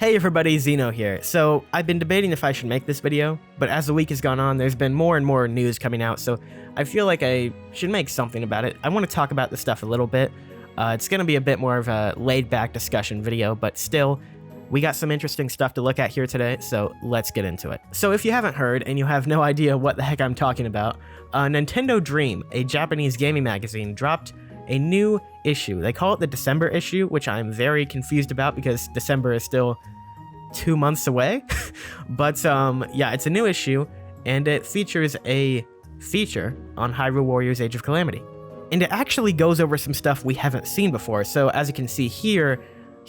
Hey everybody, Xeno here. So, I've been debating if I should make this video, but as the week has gone on, there's been more and more news coming out, so I feel like I should make something about it. I want to talk about this stuff a little bit. It's going to be a bit more of a laid-back discussion video, but still, we got some interesting stuff to look at here today, so let's get into it. So if you haven't heard, and you have no idea what the heck I'm talking about, Nintendo Dream, a Japanese gaming magazine, dropped a new issue. They call it the December issue, which I'm very confused about because December is still 2 months away. But yeah, it's a new issue, and it features a feature on Hyrule Warriors Age of Calamity. And it actually goes over some stuff we haven't seen before. So as you can see here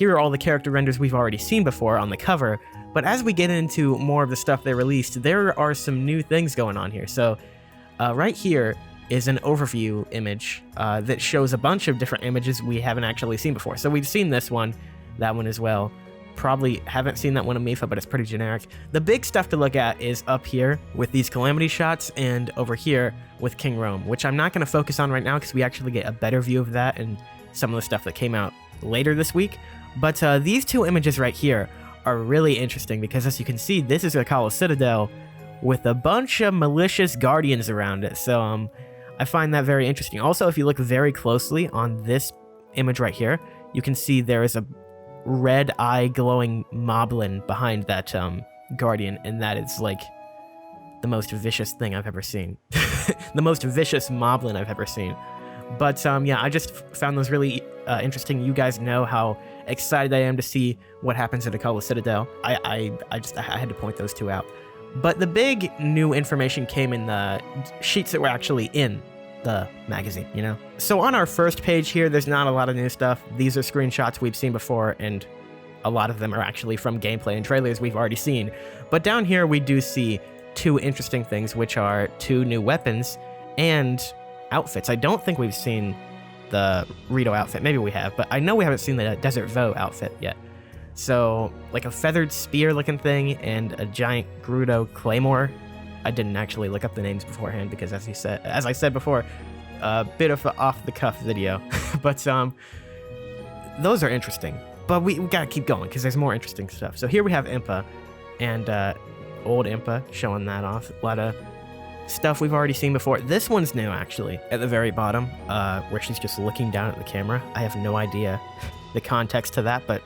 are all the character renders we've already seen before on the cover. But as we get into more of the stuff they released, there are some new things going on here. So right here is an overview image that shows a bunch of different images we haven't actually seen before. So we've seen this one, that one as well. Probably haven't seen that one in Mifa, but it's pretty generic. The big stuff to look at is up here with these Calamity shots and over here with King Rome, which I'm not going to focus on right now because we actually get a better view of that and some of the stuff that came out later this week. But these two images right here are really interesting because, as you can see, this is a Akala Citadel with a bunch of malicious guardians around it. So I find that very interesting. Also, if you look very closely on this image right here, you can see there is a red eye glowing moblin behind that guardian, and that is like the most vicious thing I've ever seen. The most vicious moblin I've ever seen. But yeah, I just found those really interesting. You guys know how excited I am to see what happens at Akala Citadel. I had to point those two out. But the big new information came in the sheets that were actually in the magazine, you know? So on our first page here, there's not a lot of new stuff. These are screenshots we've seen before, and a lot of them are actually from gameplay and trailers we've already seen. But down here, we do see two interesting things, which are two new weapons and outfits. I don't think we've seen the Rito outfit. Maybe we have, but I know we haven't seen the Desert Vo outfit yet. So, like a feathered spear-looking thing and a giant Gerudo claymore. I didn't actually look up the names beforehand because, as I said before, a bit of an off-the-cuff video. But those are interesting. But we gotta keep going because there's more interesting stuff. So here we have Impa and old Impa showing that off. A lot of stuff we've already seen before. This one's new, actually, at the very bottom, where she's just looking down at the camera. I have no idea the context to that, but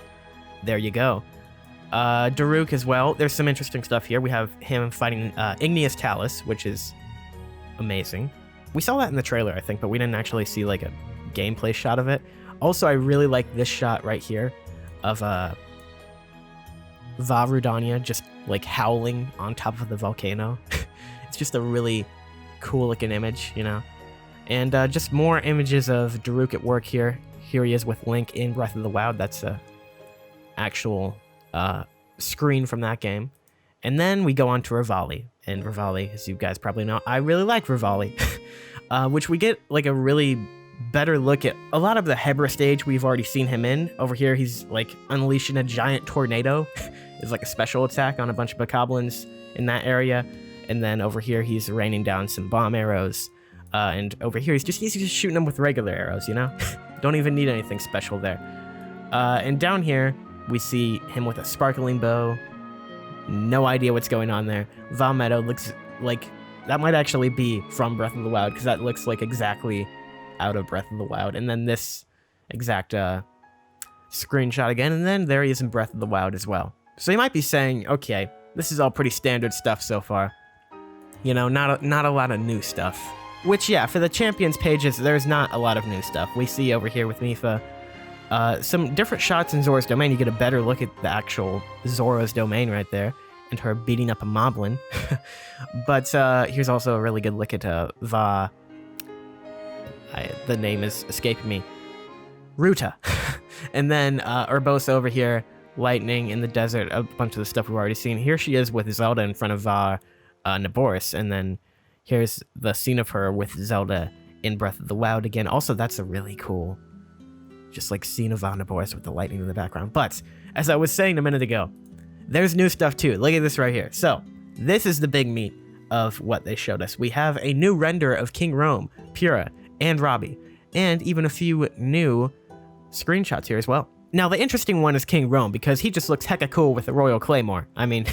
there you go. Daruk as well. There's some interesting stuff here. We have him fighting Igneous Talus, which is amazing. We saw that in the trailer, I think, but we didn't actually see like a gameplay shot of it. Also, I really like this shot right here of Va Rudania just like howling on top of the volcano. It's just a really cool looking image, you know? And just more images of Daruk at work here. Here he is with Link in Breath of the Wild. That's a actual screen from that game. And then we go on to Revali. And Revali, as you guys probably know, I really like Revali. Which we get like a really better look at a lot of the Hebra stage we've already seen him in. Over here, he's like unleashing a giant tornado. It's like a special attack on a bunch of bokoblins in that area. And then over here, he's raining down some bomb arrows. And over here, he's just shooting them with regular arrows, you know? Don't even need anything special there. And down here, we see him with a sparkling bow. No idea what's going on there. Valmeadow looks like that might actually be from Breath of the Wild, because that looks like exactly out of Breath of the Wild. And then this exact screenshot again, and then there he is in Breath of the Wild as well. So you might be saying, okay, this is all pretty standard stuff so far. You know, not a lot of new stuff. Which, yeah, for the Champions pages, there's not a lot of new stuff. We see over here with Mifa some different shots in Zora's Domain. You get a better look at the actual Zora's Domain right there, and her beating up a moblin. But here's also a really good look at Va. The name is escaping me. Ruta. And then Urbosa over here, lightning in the desert, a bunch of the stuff we've already seen. Here she is with Zelda in front of Va Naboris, and then here's the scene of her with Zelda in Breath of the Wild again. Also, that's a really cool just like scene of Va Naboris with the lightning in the background. But as I was saying a minute ago, there's new stuff too. Look at this right here. So this is the big meat of what they showed us. We have a new render of King Rome, Pura, and Robbie, and even a few new screenshots here as well. Now, the interesting one is King Rome, because he just looks hecka cool with the Royal Claymore. I mean,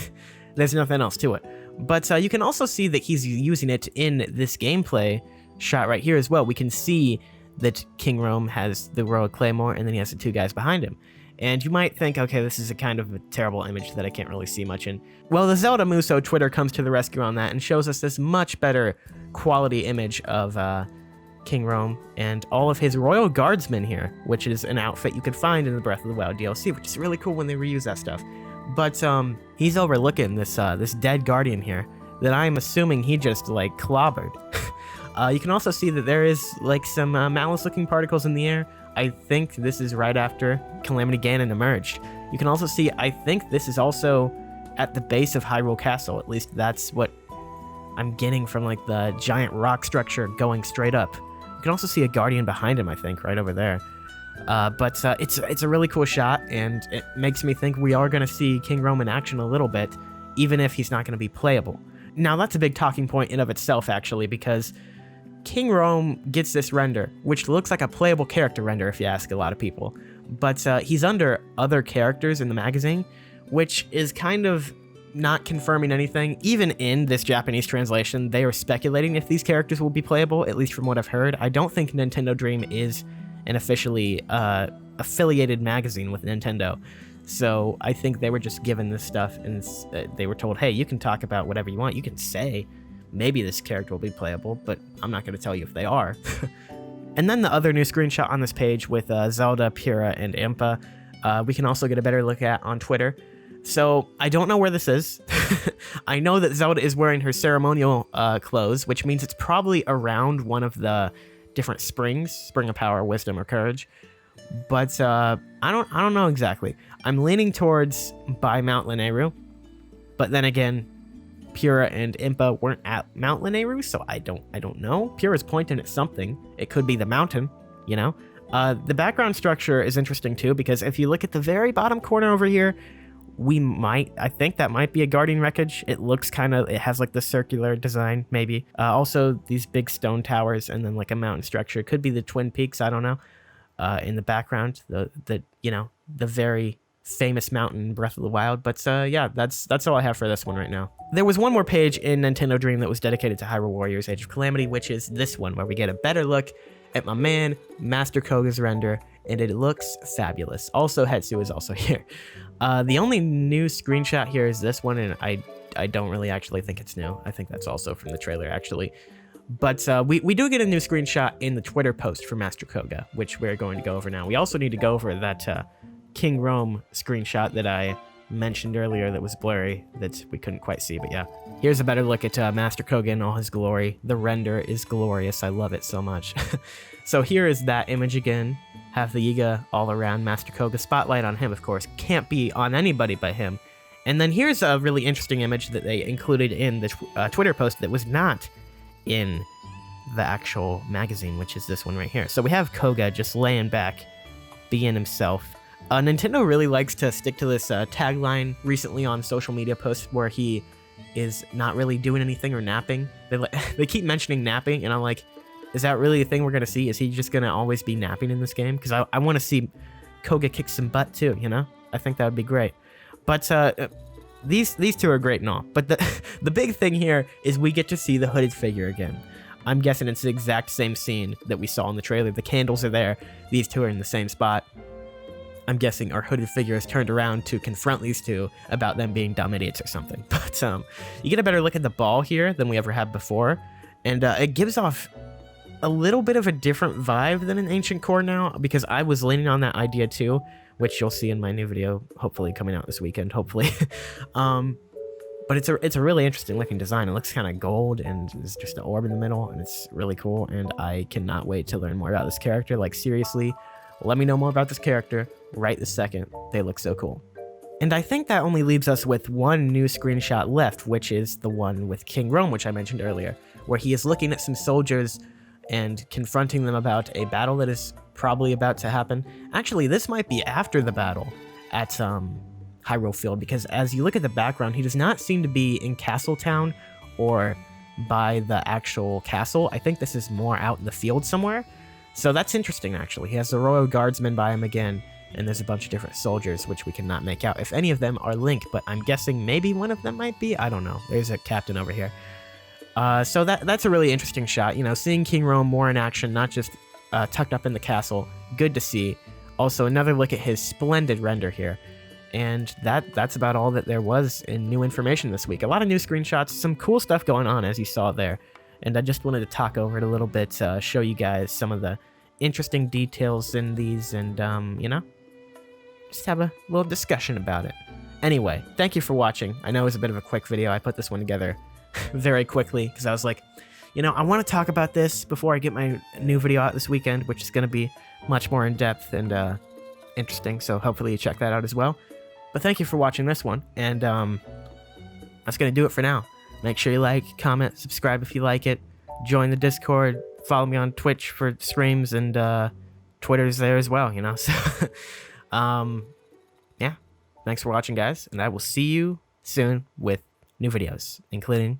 there's nothing else to it. But you can also see that he's using it in this gameplay shot right here as well. We can see that King Rome has the Royal Claymore, and then he has the two guys behind him. And you might think, okay, this is a kind of a terrible image that I can't really see much in. Well, the Zelda Muso Twitter comes to the rescue on that and shows us this much better quality image of King Rome and all of his royal guardsmen here, which is an outfit you could find in the Breath of the Wild DLC, which is really cool when they reuse that stuff. But he's overlooking this this dead guardian here that I'm assuming he just like clobbered. You can also see that there is like some malice-looking particles in the air. I think this is right after Calamity Ganon emerged. You can also see, I think this is also at the base of Hyrule Castle. At least that's what I'm getting from like the giant rock structure going straight up. You can also see a guardian behind him, I think, right over there. But it's a really cool shot, and it makes me think we are going to see King Rome in action a little bit, even if he's not going to be playable. Now, that's a big talking point in of itself, actually, because King Rome gets this render, which looks like a playable character render if you ask a lot of people, but he's under other characters in the magazine, which is kind of not confirming anything. Even in this Japanese translation, they are speculating if these characters will be playable, at least from what I've heard. I don't think Nintendo Dream is an officially affiliated magazine with Nintendo, so I think they were just given this stuff and they were told, hey, you can talk about whatever you want, you can say maybe this character will be playable, but I'm not going to tell you if they are. And then the other new screenshot on this page with Zelda, Pyrrha, and Impa, we can also get a better look at on Twitter. So I don't know where this is. I know that Zelda is wearing her ceremonial clothes, which means it's probably around one of the different springs, Spring of Power, Wisdom, or Courage. But I don't know exactly. I'm leaning towards by Mount Lanayru, but then again, Pyrrha and Impa weren't at Mount Lanayru, so I don't know. Pyrrha's pointing at something. It could be the mountain, you know? The background structure is interesting too, because if you look at the very bottom corner over here, I think that might be a guardian wreckage. It looks it has like the circular design, maybe. Also, these big stone towers and then like a mountain structure. It could be the Twin Peaks, I don't know. In the background, the very famous mountain in Breath of the Wild. But yeah, that's all I have for this one right now. There was one more page in Nintendo Dream that was dedicated to Hyrule Warriors Age of Calamity, which is this one, where we get a better look at my man Master Koga's render, and it looks fabulous. Also, Hetsu is also here. The only new screenshot here is this one, and I don't really actually think it's new. I think that's also from the trailer, actually. But we do get a new screenshot in the Twitter post for Master Koga, which we're going to go over now. We also need to go over that King Rome screenshot that I mentioned earlier that was blurry, that we couldn't quite see, but yeah. Here's a better look at Master Koga in all his glory. The render is glorious. I love it so much. So here is that image again. Have the Yiga all around Master Koga. Spotlight on him, of course. Can't be on anybody but him. And then here's a really interesting image that they included in the Twitter post that was not in the actual magazine, which is this one right here. So we have Koga just laying back, being himself. Nintendo really likes to stick to this tagline recently on social media posts where he is not really doing anything or napping. They keep mentioning napping, and I'm like, is that really a thing we're going to see? Is he just going to always be napping in this game? Because I want to see Koga kick some butt too, you know? I think that would be great. But these two are great and all. But the big thing here is we get to see the hooded figure again. I'm guessing it's the exact same scene that we saw in the trailer. The candles are there. These two are in the same spot. I'm guessing our hooded figure has turned around to confront these two about them being dumb idiots or something. But you get a better look at the ball here than we ever had before. And it gives off a little bit of a different vibe than an Ancient Core now, because I was leaning on that idea too, which you'll see in my new video, hopefully coming out this weekend, hopefully. But it's a really interesting looking design. It looks kind of gold, and there's just an orb in the middle, and it's really cool, and I cannot wait to learn more about this character. Like, seriously, let me know more about this character right this second. They look so cool. And I think that only leaves us with one new screenshot left, which is the one with King Rome, which I mentioned earlier, where he is looking at some soldiers and confronting them about a battle that is probably about to happen. Actually, this might be after the battle at Hyrule Field, because as you look at the background, he does not seem to be in Castletown or by the actual castle. I think this is more out in the field somewhere. So that's interesting, actually. He has the Royal Guardsmen by him again, and there's a bunch of different soldiers, which we cannot make out if any of them are Link, but I'm guessing maybe one of them might be. I don't know. There's a captain over here. So that's a really interesting shot. You know, seeing King Rome more in action, not just tucked up in the castle. Good to see. Also, another look at his splendid render here. And that's about all that there was in new information this week. A lot of new screenshots, some cool stuff going on, as you saw there. And I just wanted to talk over it a little bit, show you guys some of the interesting details in these, and, you know, just have a little discussion about it. Anyway, thank you for watching. I know it was a bit of a quick video. I put this one together very quickly because I was like, you know, I want to talk about this before I get my new video out this weekend, which is going to be much more in-depth and interesting, so hopefully you check that out as well. But thank you for watching this one, and that's going to do it for now. Make sure you like, comment, subscribe if you like it, join the Discord, follow me on Twitch for streams, and Twitter's there as well, you know. So, yeah, thanks for watching, guys, and I will see you soon with new videos, including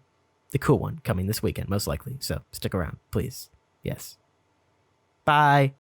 the cool one coming this weekend, most likely. So stick around, please. Yes. Bye.